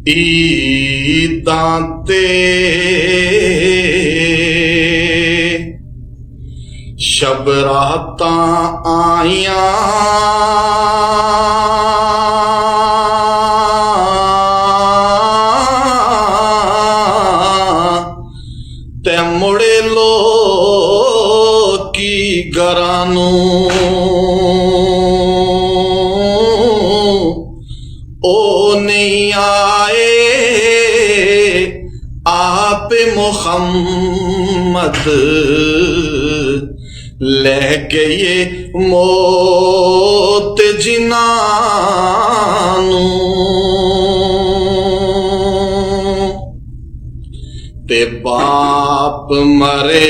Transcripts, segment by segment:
ਈਦਾਂ ਤੇ ਸ਼ਬਰਾਤਾਂ ਆਈਆਂ ਤੇ ਮੁੜੇ ਲੋਕੀ ਘਰਾਂ ਨੂੰ ਉਹ ਨਹੀਂ ਆਏ ਆਪ ਮੁਹੰਮਦ ਲੈ ਗਏ ਮੌਤ ਜਿਨ੍ਹਾਂ ਨੂੰ ਤੇ ਬਾਪ ਮਰੇ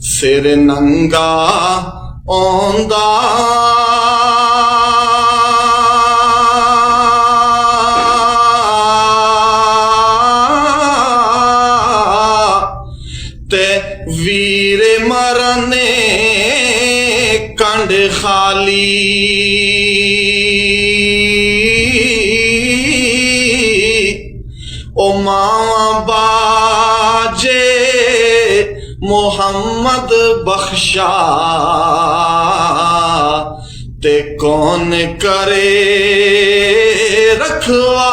ਸਿਰ ਨੰਗਾ ਆਉਂਦਾ ਤੇ ਵੀਰ ਮਰਨੇ ਕੰਡ ਖਾਲੀ ओ मावा बाजे मोहम्मद बख्शा ते कौन करे रखवा